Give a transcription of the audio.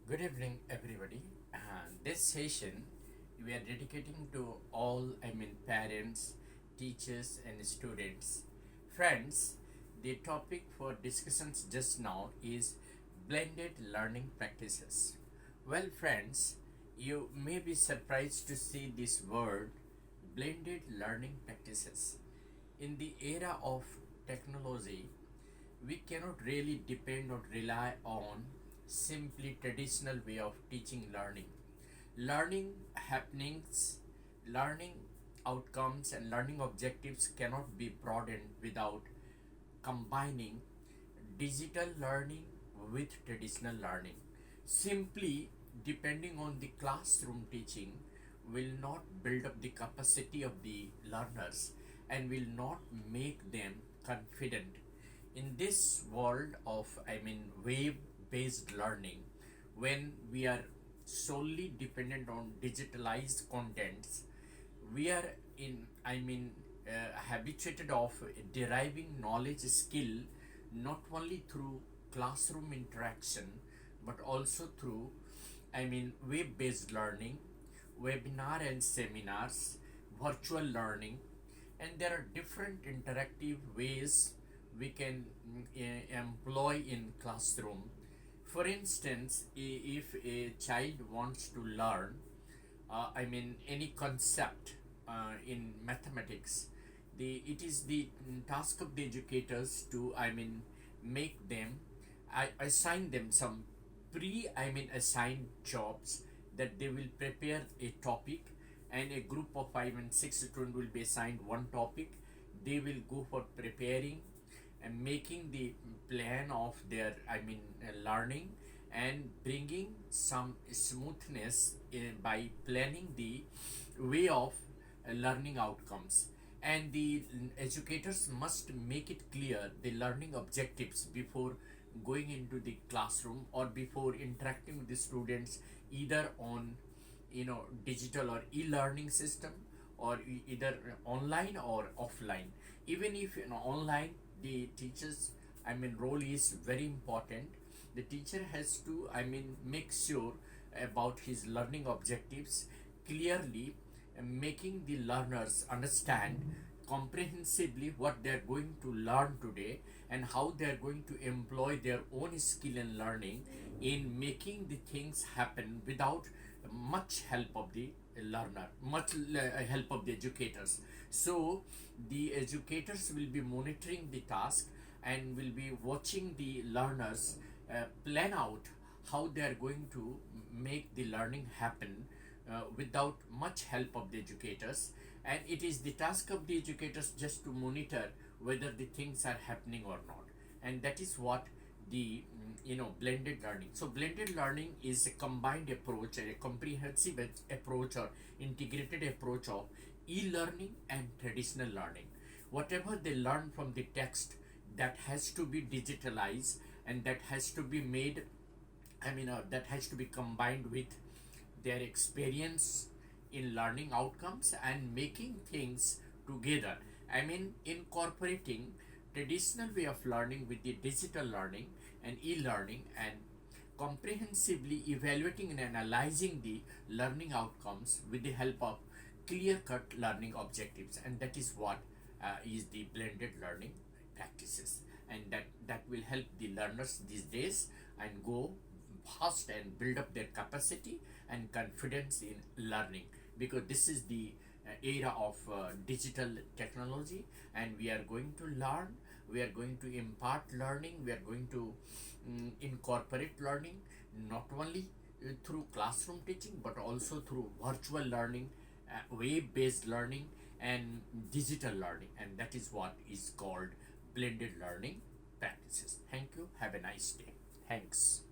Good evening, everybody. This session we are dedicating to all, parents, teachers, and students. Friends, the topic for discussions just now is blended learning practices. Well, friends, you may be surprised to see this word blended learning practices. In the era of technology, we cannot really depend or rely on simply traditional way of teaching learning happenings, learning outcomes, and learning objectives cannot be broadened without combining digital learning with traditional learning. Simply depending on the classroom teaching will not build up the capacity of the learners and will not make them confident in this world of web based learning. When we are solely dependent on digitalized contents, we are in habituated of deriving knowledge skill not only through classroom interaction but also through web based learning, webinar and seminars, virtual learning, and there are different interactive ways we can employ in classroom. For instance, if a child wants to learn any concept in mathematics, the it is the task of the educators to make them, assign them some pre assigned jobs, that they will prepare a topic, and a group of 5 and 6 students will be assigned one topic. They will go for preparing and making the plan of their learning, and bringing some smoothness by planning the way of learning outcomes. And the educators must make it clear the learning objectives before going into the classroom or before interacting with the students, either on digital or e-learning system, or either online or offline. Even if online, the teachers role is very important. The teacher has to make sure about his learning objectives clearly, making the learners understand comprehensively what they are going to learn today, and how they are going to employ their own skill in learning in making the things happen without much help of the learner, help of the educators. So the educators will be monitoring the task and will be watching the learners plan out how they are going to make the learning happen without much help of the educators. And it is the task of the educators just to monitor whether the things are happening or not. And that is what the blended learning. So blended learning is a combined approach, a comprehensive approach or integrated approach of e-learning and traditional learning. Whatever they learn from the text, that has to be digitalized, and that has to be made, that has to be combined with their experience in learning outcomes and making things together. Incorporating traditional way of learning with the digital learning and e-learning, and comprehensively evaluating and analyzing the learning outcomes with the help of clear-cut learning objectives. And that is what is the blended learning practices, and that will help the learners these days and go fast and build up their capacity and confidence in learning, because this is the era of digital technology, and we are going to learn, we are going to impart learning, we are going to incorporate learning not only through classroom teaching but also through virtual learning, web based learning, and digital learning. And that is what is called blended learning practices. Thank you, have a nice day. Thanks.